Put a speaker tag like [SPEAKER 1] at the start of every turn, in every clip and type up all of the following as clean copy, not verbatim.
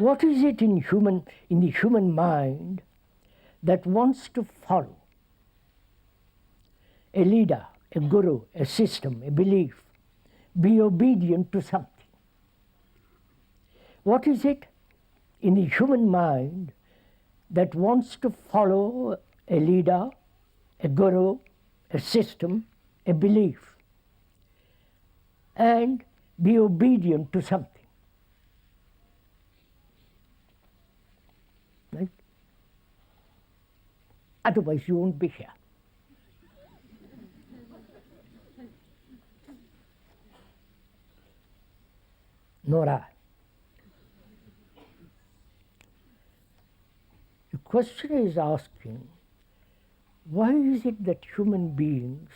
[SPEAKER 1] What is it in the human mind that wants to follow a leader, a guru, a system, a belief, be obedient to something? What is it in the human mind that wants to follow a leader, a guru, a system, a belief, and be obedient to something? Right? Otherwise you won't be here. Nor I. The question is asking, why is it that human beings,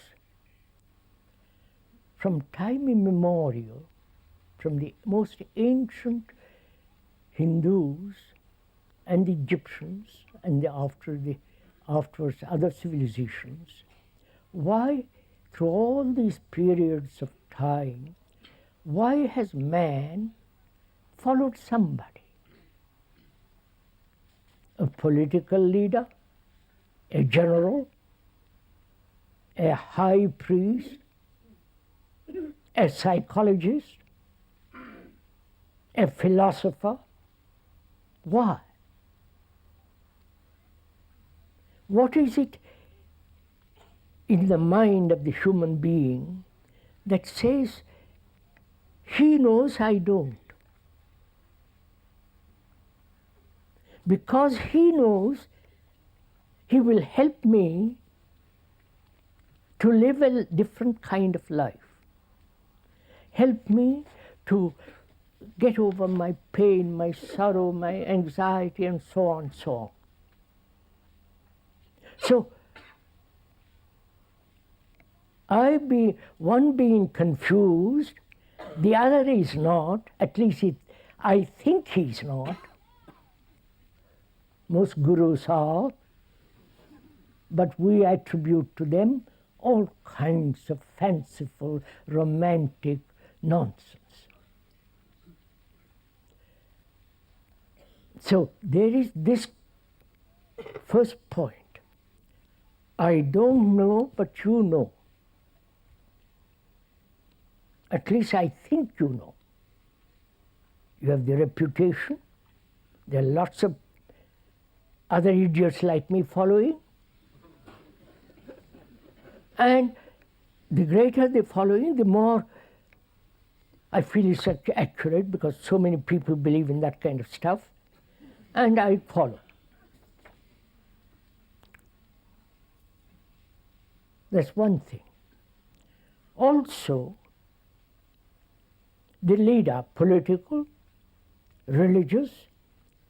[SPEAKER 1] from time immemorial, from the most ancient Hindus and Egyptians, and afterwards other civilizations, why through all these periods of time, why has man followed somebody? A political leader, a general, a high priest, a psychologist, a philosopher. Why? What is it in the mind of the human being that says, he knows I don't? Because he knows, he will help me to live a different kind of life. Help me to get over my pain, my sorrow, my anxiety, and so on and so on. So, one being confused, the other is not, at least I think he's not. Most gurus are, but we attribute to them all kinds of fanciful, romantic nonsense. So there is this first point. I don't know, but you know. At least I think you know. You have the reputation. There are lots of other idiots like me following. And the greater the following, the more I feel it's accurate, because so many people believe in that kind of stuff, and I follow. That's one thing. Also, the leader, political, religious,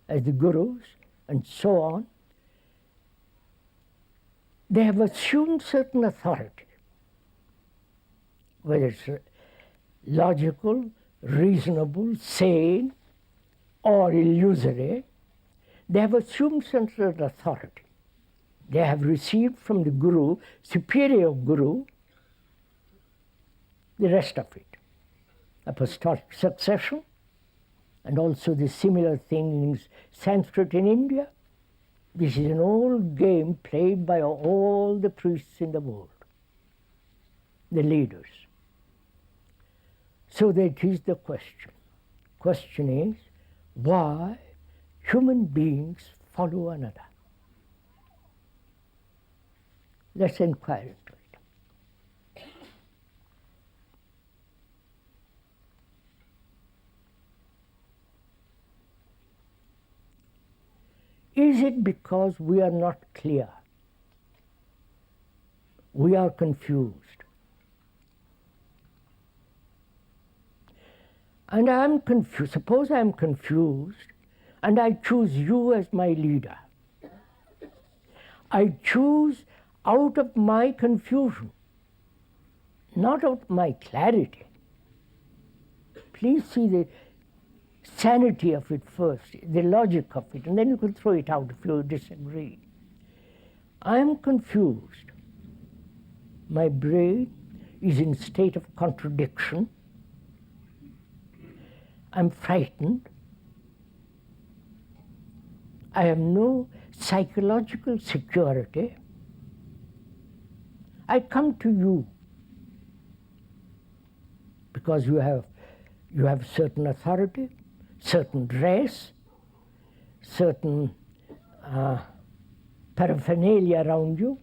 [SPEAKER 1] as the gurus, and so on, they have assumed certain authority, whether it's logical, reasonable, sane, or illusory. They have assumed certain authority. They have received from the guru, superior guru, the rest of it. Apostolic succession, and also the similar thing in Sanskrit in India. This is an old game played by all the priests in the world, the leaders. So that is the question. Question is, why human beings follow another? Let's inquire into it. Is it because we are not clear? We are confused. And I am confused. Suppose I am confused and I choose you as my leader. I choose out of my confusion, not out of my clarity. Please see the sanity of it first, the logic of it, and then you can throw it out if you disagree. I am confused. My brain is in a state of contradiction. I'm frightened. I have no psychological security. I come to you because you have certain authority, certain dress, certain paraphernalia around you,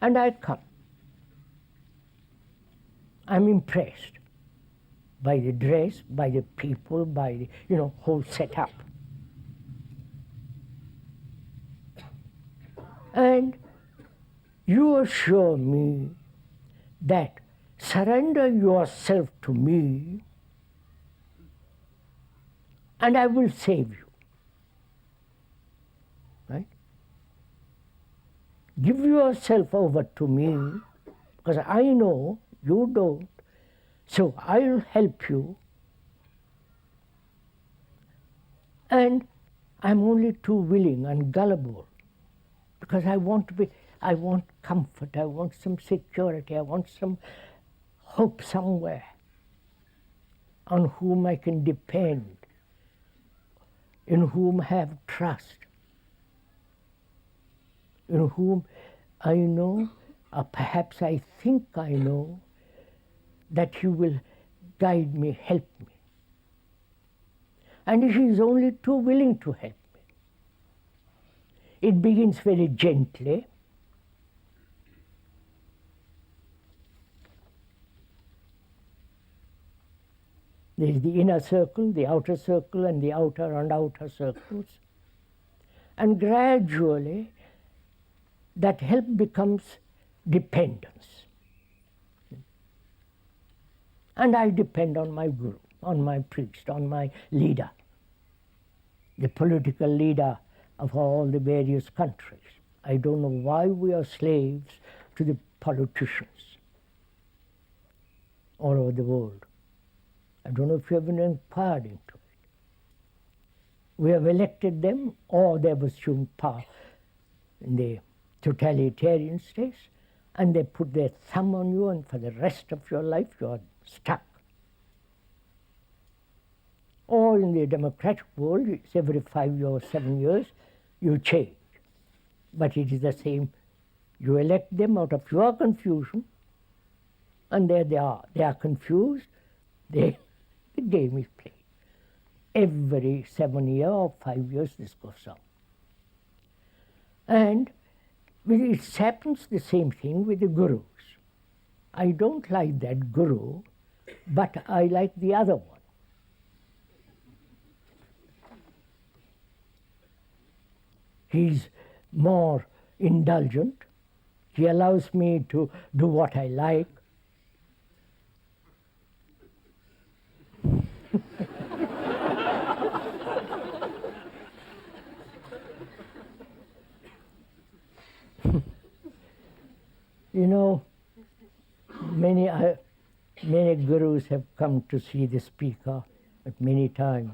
[SPEAKER 1] and I come. I'm impressed by the dress, by the people, by the whole setup. And you assure me that surrender yourself to me and I will save you. Right? Give yourself over to me because I know you don't, so I'll help you. And I'm only too willing and gullible because I want comfort, I want some security, I want some hope somewhere on whom I can depend, in whom I have trust, in whom I know, or perhaps I think I know, that he will guide me, help me. And he is only too willing to help me. It begins very gently. There is the inner circle, the outer circle, and the outer and outer circles. And gradually, that help becomes dependence. And I depend on my guru, on my priest, on my leader, the political leader of all the various countries. I don't know why we are slaves to the politicians all over the world. I don't know if you have been inquired into it. We have elected them, or they have assumed power in the totalitarian states, and they put their thumb on you, and for the rest of your life you are stuck. Or in the democratic world, it's every 5 years or 7 years, you change. But it is the same. You elect them out of your confusion, and there they are. They are confused. The game is played. Every 7 years or 5 years, this goes on. And it happens the same thing with the gurus. I don't like that guru, but I like the other one. He's more indulgent. He allows me to do what I like. You know, many gurus have come to see the speaker at many times.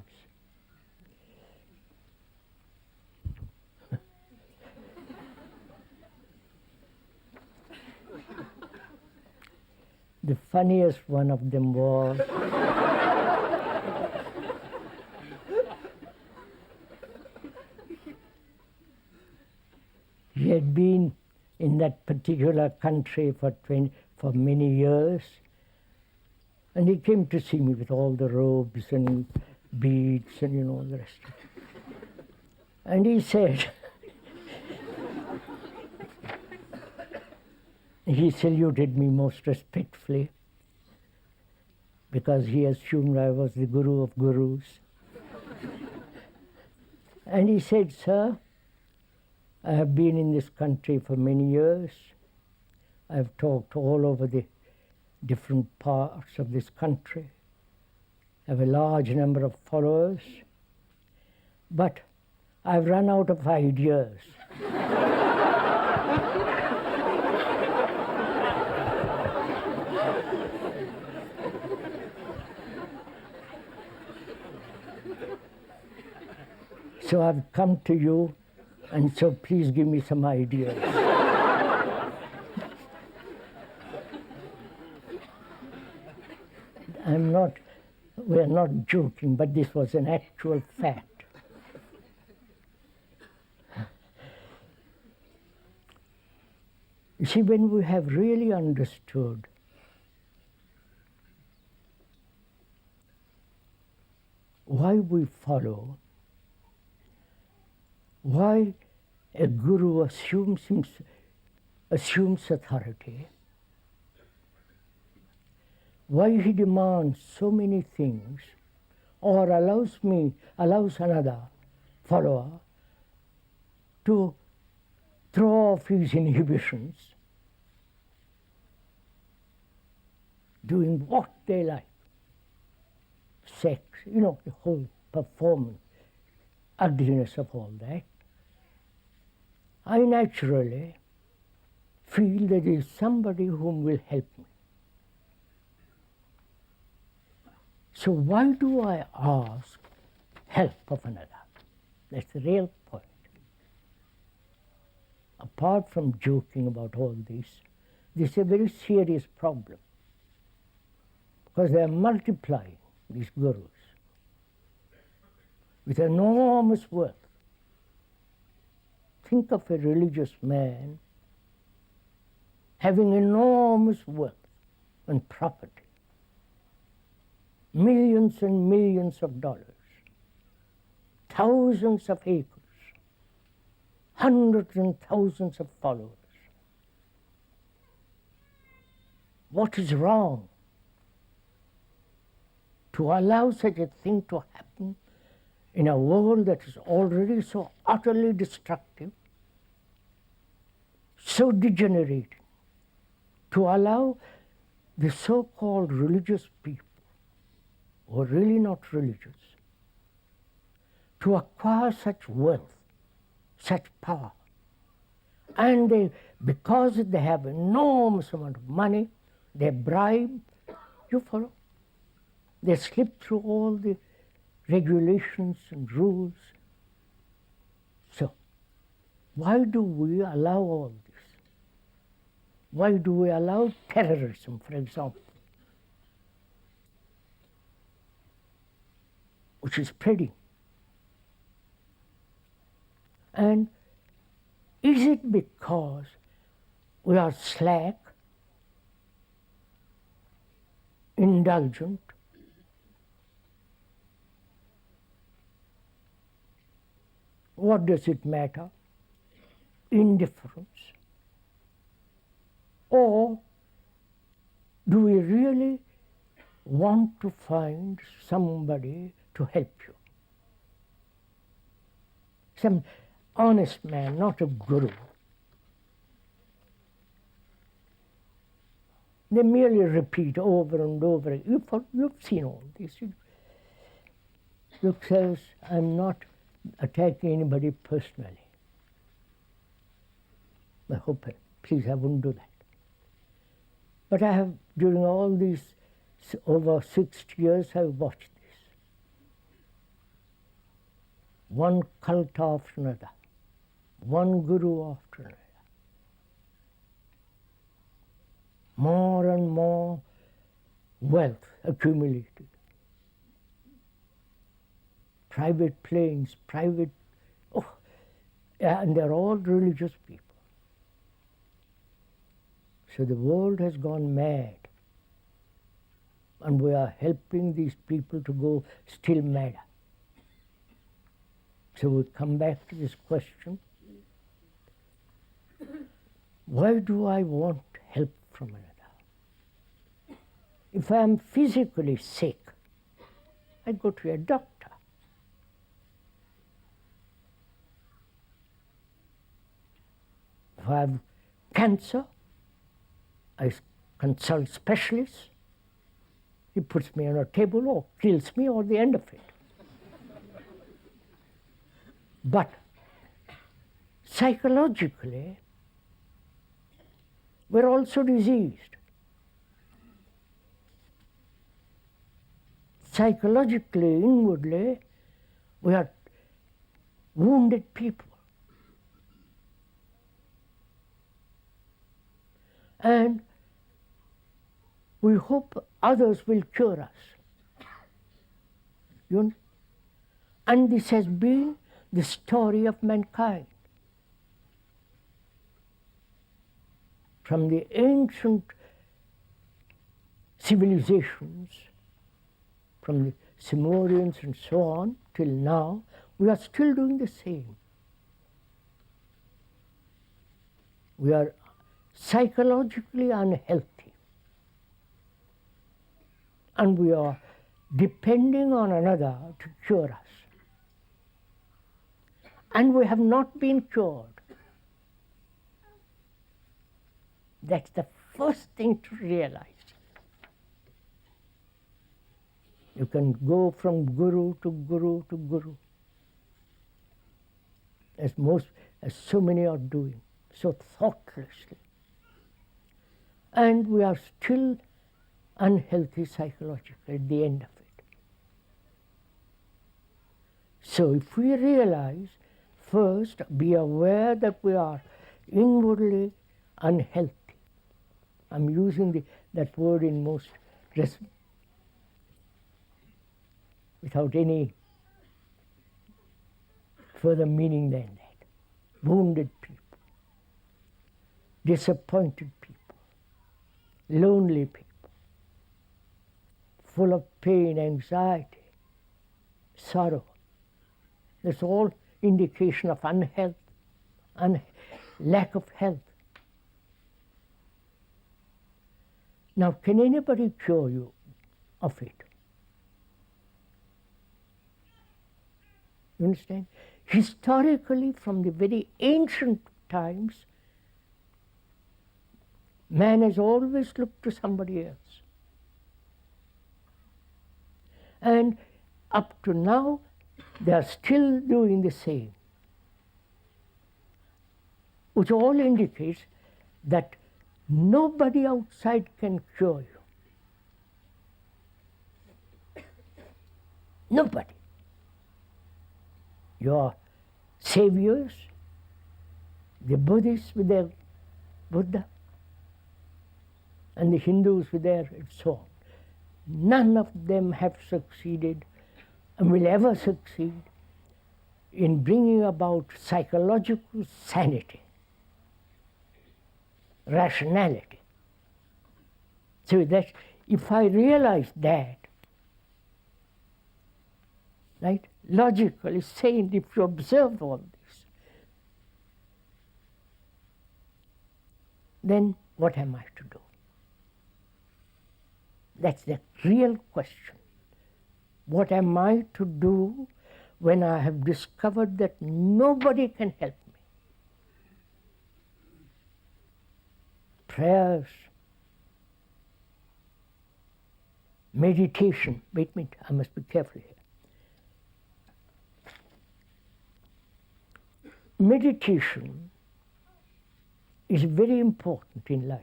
[SPEAKER 1] The funniest one of them was he had been in that particular country for many years, and he came to see me with all the robes and beads and all the rest of it. And he said, he saluted me most respectfully because he assumed I was the guru of gurus. And he said, "Sir, I have been in this country for many years. I've talked all over the different parts of this country. I have a large number of followers, but I've run out of ideas." So I've come to you, and so please give me some ideas. We're not joking, but this was an actual fact. You see, when we have really understood why we follow, why a guru assumes authority, why he demands so many things, or allows another follower to throw off his inhibitions, doing what they like, sex, the whole performance, ugliness of all that, I naturally feel that there is somebody whom will help me. So why do I ask help of another? That's the real point. Apart from joking about all this is a very serious problem, because they are multiplying, these gurus, with enormous wealth. Think of a religious man having enormous wealth and property, millions and millions of dollars, thousands of acres, hundreds and thousands of followers. What is wrong to allow such a thing to happen in a world that is already so utterly destructive, so degenerating, to allow the so-called religious people, who are really not religious, to acquire such wealth, such power. And because they have enormous amount of money, they bribe, you follow? They slip through all the regulations and rules. So, why do we allow all this? Why do we allow terrorism, for example, which is spreading? And is it because we are slack, indulgent, what does it matter? Indifference? Or do we really want to find somebody to help you? Some honest man, not a guru. They merely repeat over and over. You've seen all this. Look, says, I'm not attacking anybody personally. I hope, please, I wouldn't do that. But I have, during all these over 60 years, I've watched this. One cult after another, one guru after another. More and more wealth accumulated. Private planes, and they're all religious people. So the world has gone mad, and we are helping these people to go still madder. So we come back to this question, why do I want help from another? If I am physically sick, I go to a doctor. If I have cancer, I consult specialists. He puts me on a table or kills me or the end of it. But psychologically, we're also diseased. Psychologically, inwardly, we are wounded people. And we hope others will cure us. And this has been the story of mankind. from the ancient civilizations, from the Sumerians and so on, till now, we are still doing the same. We are psychologically unhealthy. And we are depending on another to cure us. And we have not been cured. That's the first thing to realize. You can go from guru to guru to guru, as so many are doing, so thoughtlessly. And we are still unhealthy psychologically at the end of it. So if we realize, first, be aware that we are inwardly unhealthy. I'm using that word in most without any further meaning than that. Wounded people, disappointed people, lonely people, full of pain, anxiety, sorrow. That's all indication of unhealth, lack of health. Now, can anybody cure you of it? You understand? Historically, from the very ancient times, man has always looked to somebody else. And up to now, they are still doing the same, which all indicates that nobody outside can cure you. Nobody. Your saviors, the Buddhists with their Buddha, and the Hindus with their and so on. None of them have succeeded and will ever succeed in bringing about psychological sanity, rationality. So that if I realize that, right, logically saying, if you observe all this, then what am I to do? That's the real question. What am I to do when I have discovered that nobody can help me? Prayers, meditation. Wait a minute, I must be careful here. Meditation is very important in life.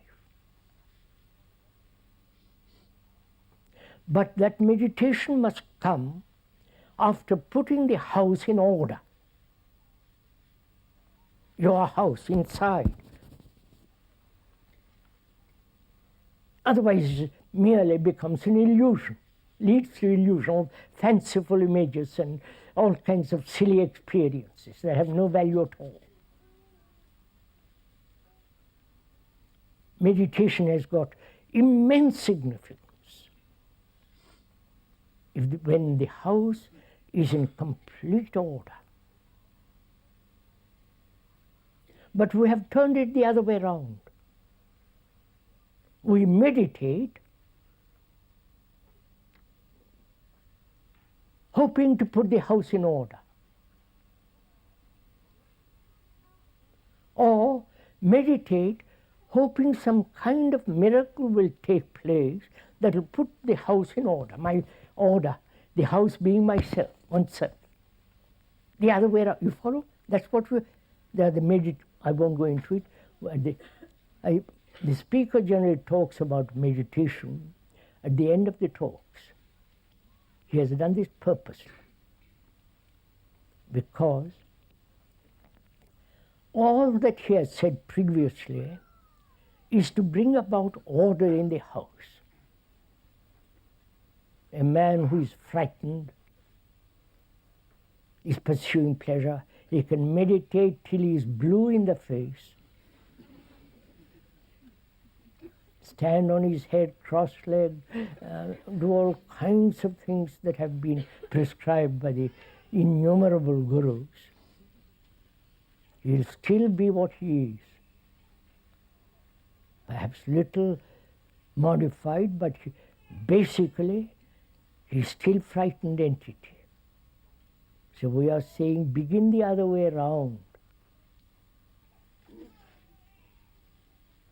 [SPEAKER 1] But that meditation must come after putting the house in order. Your house inside. Otherwise, it merely becomes an illusion, leads to illusion of fanciful images and all kinds of silly experiences that have no value at all. Meditation has got immense significance when the house is in complete order. But we have turned it the other way around. We meditate hoping to put the house in order. Or meditate hoping some kind of miracle will take place that will put the house in order. My order, the house being myself, oneself. The other way around, you follow? That's what I won't go into it. The speaker generally talks about meditation at the end of the talks. He has done this purposely because all that he has said previously is to bring about order in the house. A man who is frightened is pursuing pleasure. He can meditate till he is blue in the face stand on his head cross-legged, do all kinds of things that have been prescribed by the innumerable gurus, he'll still be what he is. Perhaps little modified, but basically he's still frightened entity. So we are saying begin the other way around.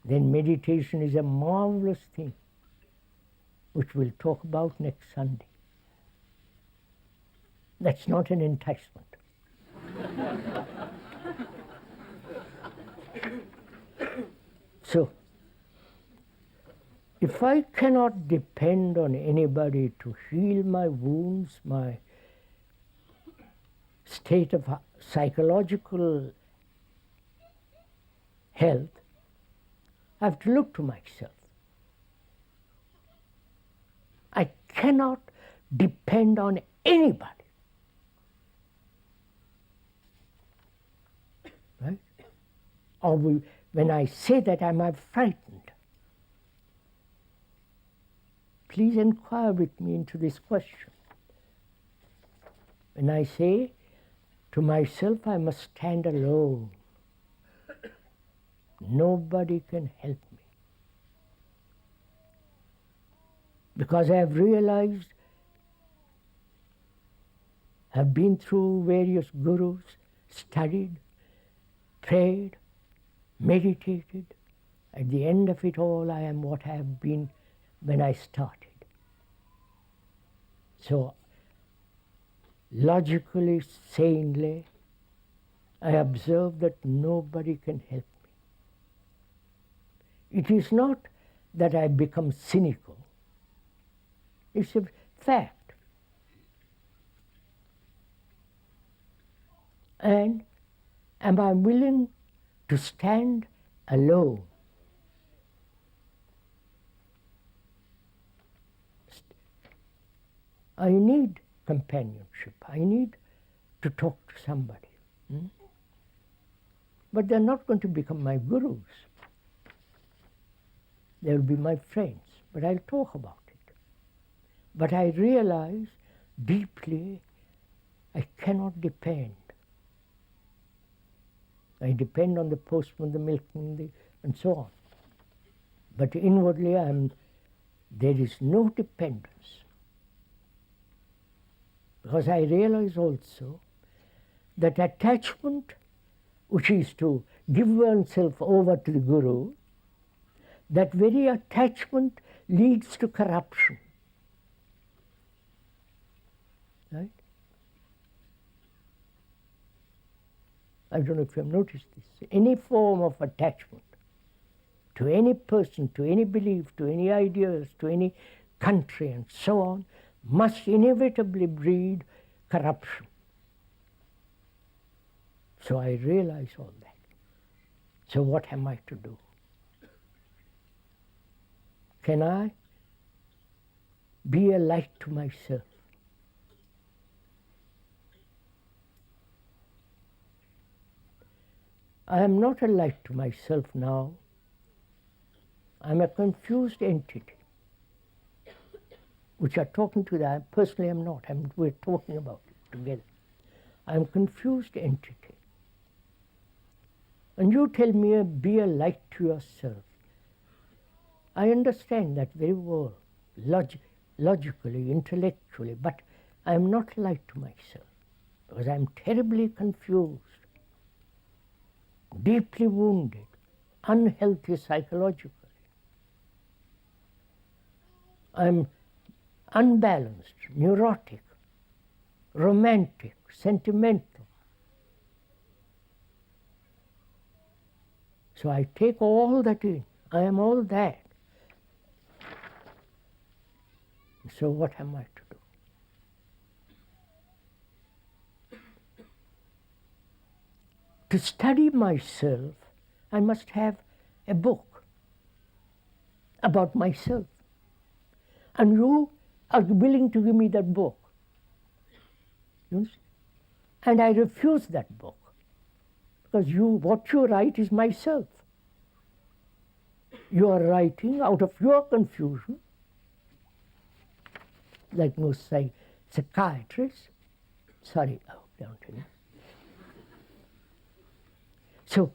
[SPEAKER 1] Then meditation is a marvelous thing, which we'll talk about next Sunday. That's not an enticement. So, if I cannot depend on anybody to heal my wounds, my state of psychological health, I have to look to myself. I cannot depend on anybody. Right? Or when I say that, am I frightened? Please inquire with me into this question. When I say to myself, I must stand alone. Nobody can help me. Because I have realized, I've been through various gurus, studied, prayed, meditated. At the end of it all, I am what I have been when I started. So, logically, sanely, I observe that nobody can help me. It is not that I become cynical. It's a fact. And am I willing to stand alone? I need companionship. I need to talk to somebody. But they're not going to become my gurus. They'll be my friends, but I'll talk about it. But I realize deeply I cannot depend. I depend on the postman, the milkman, and so on. But inwardly, there is no dependence. Because I realize also that attachment, which is to give oneself over to the guru, that very attachment leads to corruption. Right? I don't know if you have noticed this. Any form of attachment to any person, to any belief, to any ideas, to any country, and so on, must inevitably breed corruption. So I realize all that. So what am I to do? Can I be a light to myself? I am not a light to myself now. I am a confused entity, which are talking to that. I personally am not. We're talking about it together. I am a confused entity. And you tell me, be a light to yourself. I understand that very well, logically, intellectually, but I am not a light to myself, because I am terribly confused, deeply wounded, unhealthy psychologically. I am unbalanced, neurotic, romantic, sentimental. So I take all that in. I am all that. So what am I to do? To study myself, I must have a book about myself. And you are willing to give me that book. You see? And I refuse that book. Because what you write is myself. You are writing out of your confusion, like most psychiatrists. Sorry, down to you. So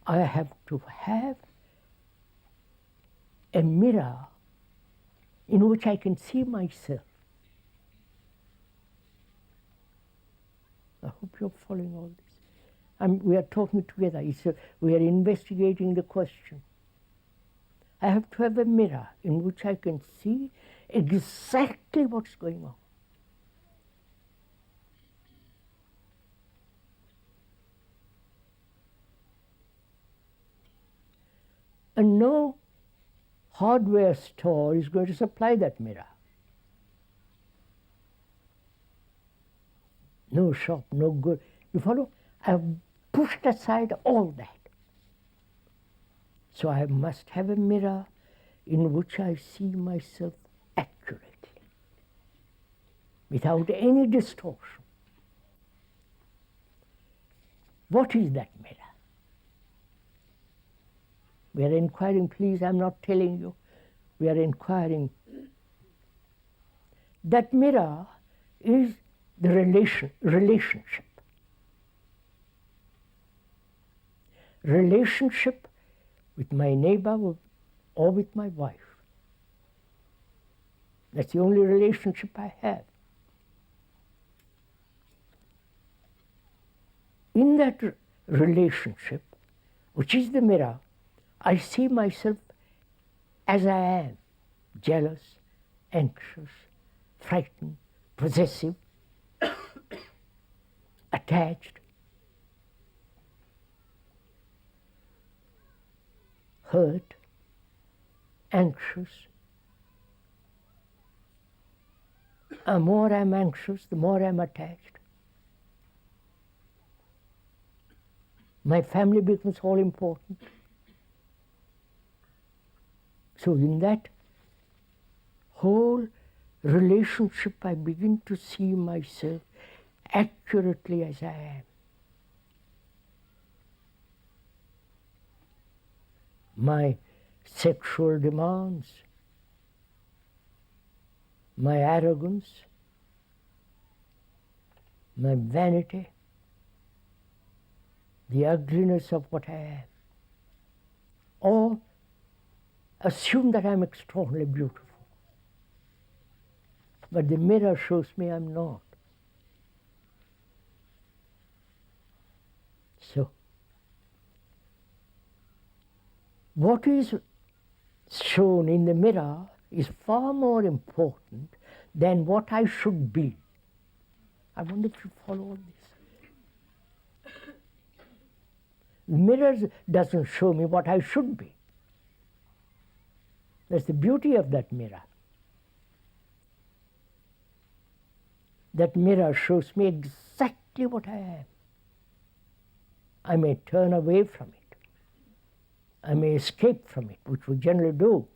[SPEAKER 1] I have to have a mirror in which I can see myself. I hope you're following all this. We are talking together. We are investigating the question. I have to have a mirror in which I can see exactly what's going on. And no hardware store is going to supply that mirror. No shop, no good. You follow? I have pushed aside all that. So I must have a mirror in which I see myself accurately, without any distortion. What is that mirror? We are inquiring, please, I'm not telling you. We are inquiring. That mirror is the relationship. Relationship with my neighbor or with my wife. That's the only relationship I have. In that relationship, which is the mirror, I see myself as I am, jealous, anxious, frightened, possessive, attached, hurt, anxious. The more I'm anxious, the more I'm attached. My family becomes all important. So in that whole relationship, I begin to see myself accurately as I am. My sexual demands, my arrogance, my vanity, the ugliness of what I am, all assume that I'm extraordinarily beautiful. But the mirror shows me I'm not. So, what is shown in the mirror is far more important than what I should be. I wonder if you follow all this. The mirror doesn't show me what I should be. That's the beauty of that mirror. That mirror shows me exactly what I am. I may turn away from it. I may escape from it, which we generally do.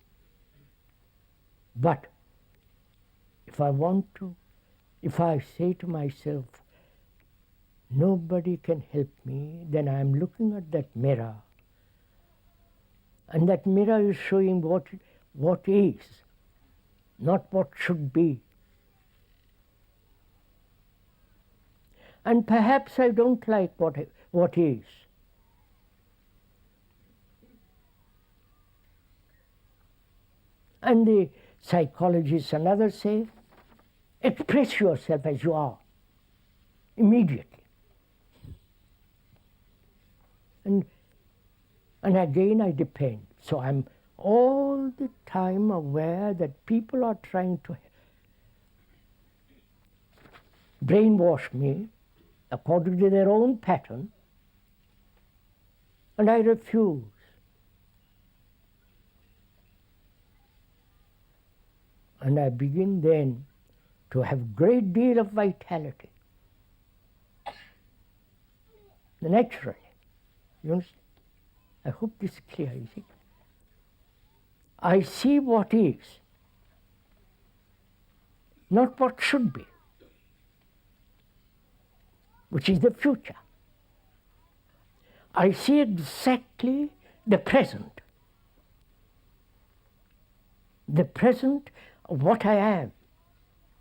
[SPEAKER 1] But if I want to, if I say to myself, nobody can help me, then I am looking at that mirror. And that mirror is showing what is, not what should be. And perhaps I don't like what is. And the psychologists and others say, express yourself as you are, immediately. And again I depend. So I'm all the time aware that people are trying to brainwash me according to their own pattern, and I refuse. And I begin then to have a great deal of vitality. Naturally. You understand? I hope this is clear, is it? I see what is, not what should be, which is the future. I see exactly the present, the present of what I am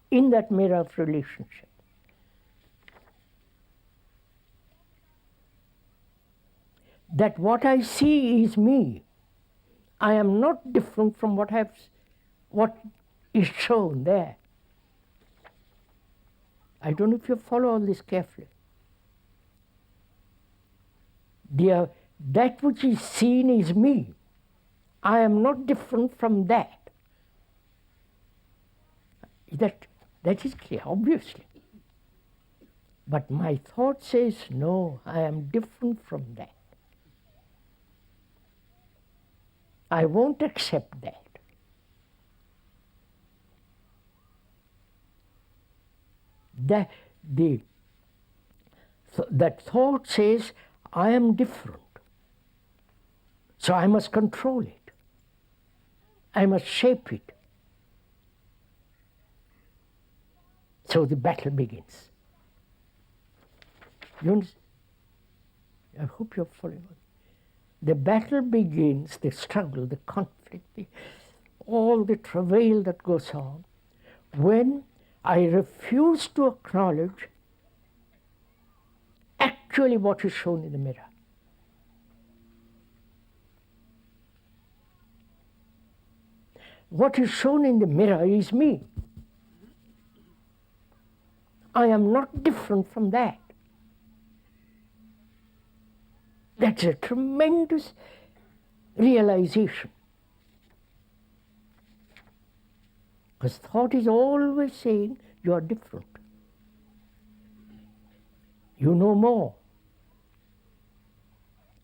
[SPEAKER 1] in that mirror of relationship. That what I see is me. I am not different from what is shown there. I don't know if you follow all this carefully. That which is seen is me. I am not different from that. That is clear, obviously. But my thought says, no, I am different from that. I won't accept that. That thought says, I am different. So I must control it. I must shape it. So the battle begins. You understand? I hope you're following. The battle begins, the struggle, the conflict, all the travail that goes on, when I refuse to acknowledge actually what is shown in the mirror. What is shown in the mirror is me. I am not different from that. That's a tremendous realization. Because thought is always saying, you are different. You know more.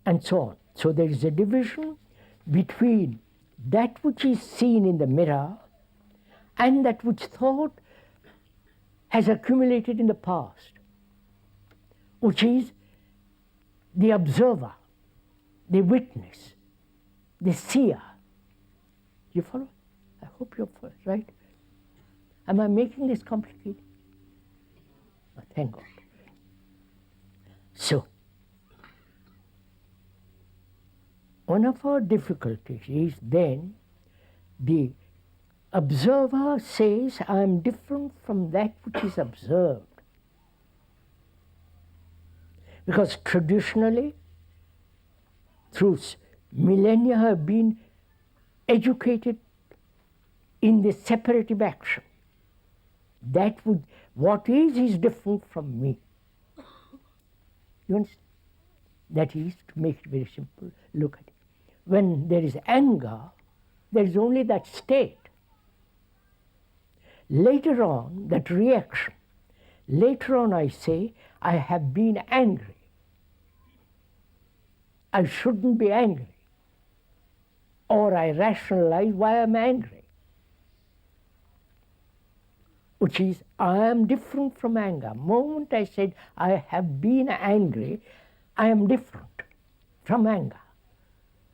[SPEAKER 1] And so on. So there is a division between that which is seen in the mirror and that which thought has accumulated in the past, which is the observer, the witness, the seer. You follow? I hope you're following, right? Am I making this complicated? Oh, thank God. So, one of our difficulties is then the observer says, I am different from that which is observed. Because traditionally, through millennia, have been educated in the separative action. What is different from me. You understand? That is, to make it very simple, look at it. When there is anger, there is only that state. Later on, that reaction. Later on I say, I have been angry. I shouldn't be angry. Or I rationalize why I'm angry. Which is, I am different from anger. The moment I said, I have been angry, I am different from anger.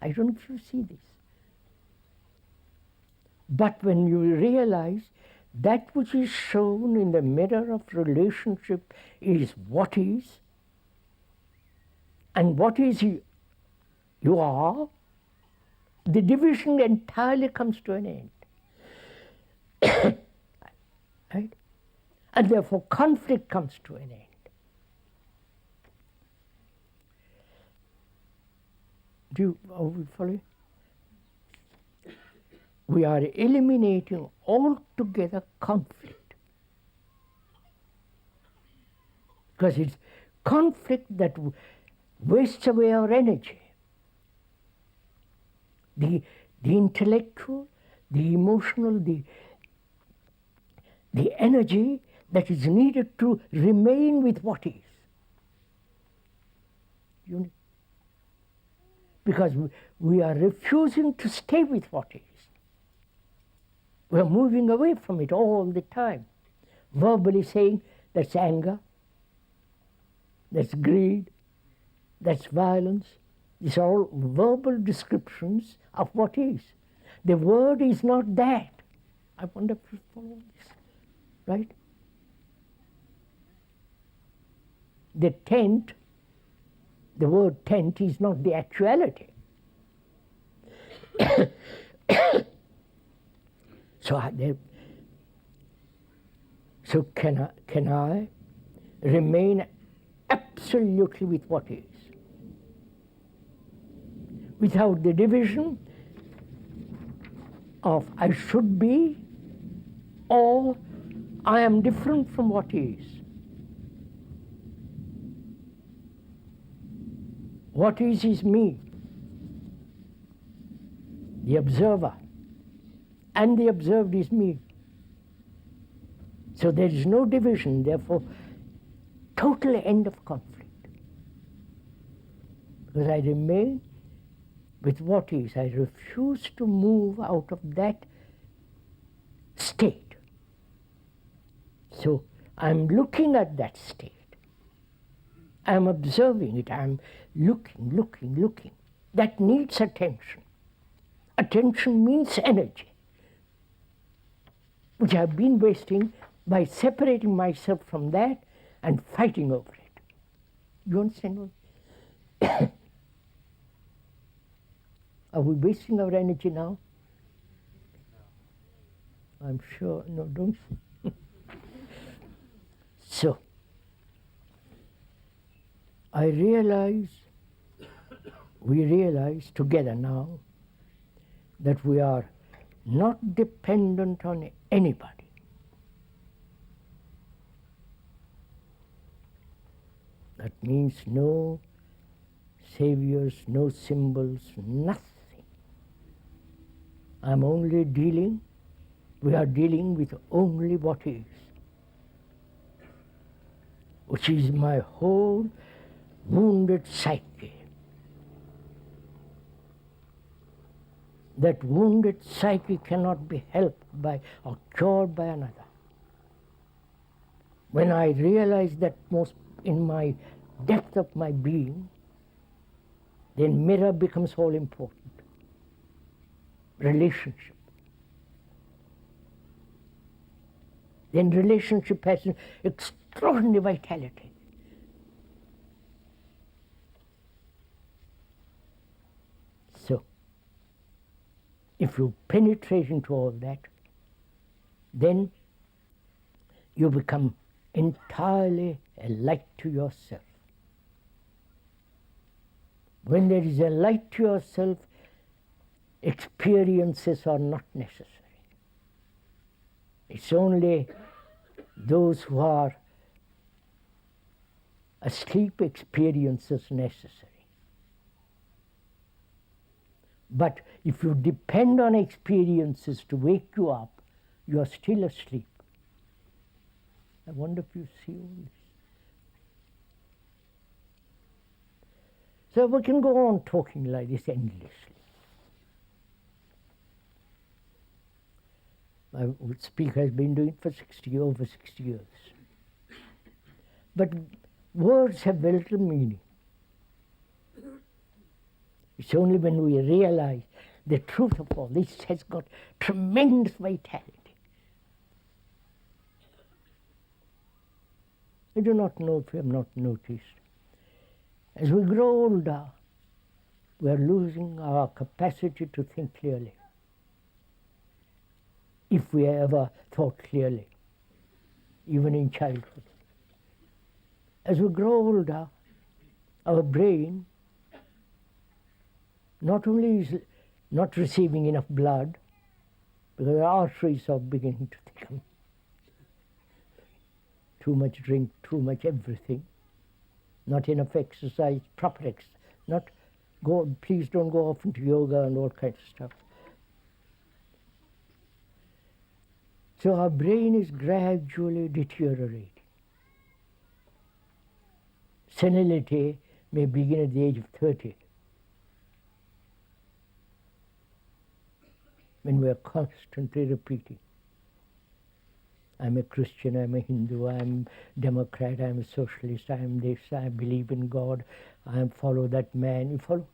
[SPEAKER 1] I don't know if you see this. But when you realize that which is shown in the mirror of relationship is what is, and what is you are, the division entirely comes to an end. Right? And therefore conflict comes to an end. Are we following? We are eliminating altogether conflict. Because it's conflict that wastes away our energy. The intellectual, the emotional, the energy that is needed to remain with what is. Because we are refusing to stay with what is. We are moving away from it all the time. Verbally saying, that's anger, that's greed, that's violence. These are all verbal descriptions of what is. The word is not that. I wonder if you follow this, right? The tent, the word tent is not the actuality. So can I remain absolutely with what is, without the division of I should be or I am different from what is. What is me, the observer, and the observed is me. So there is no division, therefore total end of conflict. Because I remain with what is. I refuse to move out of that state. So I'm looking at that state. I'm observing it. I'm looking. That needs attention. Attention means energy, which I've been wasting by separating myself from that and fighting over it. You understand what? Are we wasting our energy now? I'm sure, no, don't. So, we realize together now that we are not dependent on anybody. That means no saviors, no symbols, nothing. We are dealing with only what is, which is my whole wounded psyche. That wounded psyche cannot be helped by or cured by another. When I realize that most in my depth of my being, then mirror becomes all important. Relationship. Then relationship has an extraordinary vitality. So, if you penetrate into all that, then you become entirely a light to yourself. When there is a light to yourself, experiences are not necessary. It's only those who are asleep experiences necessary. But if you depend on experiences to wake you up, you are still asleep. I wonder if you see all this. So we can go on talking like this endlessly. My speaker has been doing it for over 60 years. But words have very little meaning. It's only when we realize the truth of all this has got tremendous vitality. I do not know if you have not noticed. As we grow older, we are losing our capacity to think clearly. If we ever thought clearly, even in childhood. As we grow older, our brain not only is not receiving enough blood, because our arteries are beginning to thicken. Too much drink, too much everything. Not enough exercise, proper exercise. Please don't go off into yoga and all kinds of stuff. So our brain is gradually deteriorating. Senility may begin at the age of 30, when we are constantly repeating, I'm a Christian, I'm a Hindu, I'm Democrat, I'm a socialist, I'm this, I believe in God, I follow that man. You follow?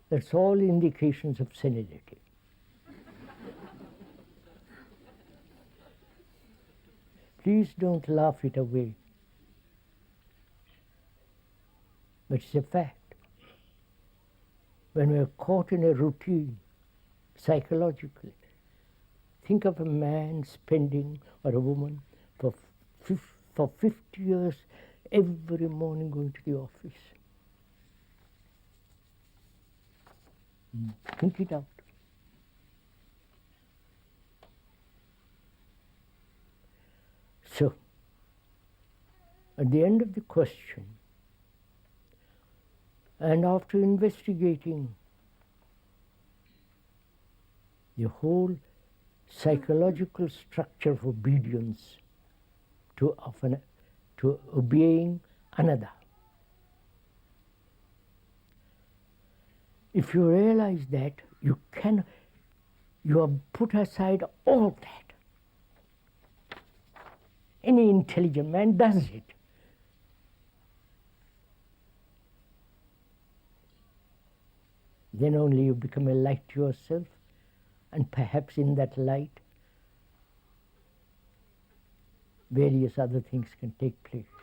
[SPEAKER 1] That's all indications of senility. Please don't laugh it away. But it's a fact. When we're caught in a routine, psychologically, Think of a man spending, or a woman, for 50 years every morning going to the office. Think it out. So, at the end of the question, and after investigating the whole psychological structure of obedience to obeying another, if you realize that, you have put aside all that. Any intelligent man does it. Then only you become a light to yourself, and perhaps in that light, various other things can take place.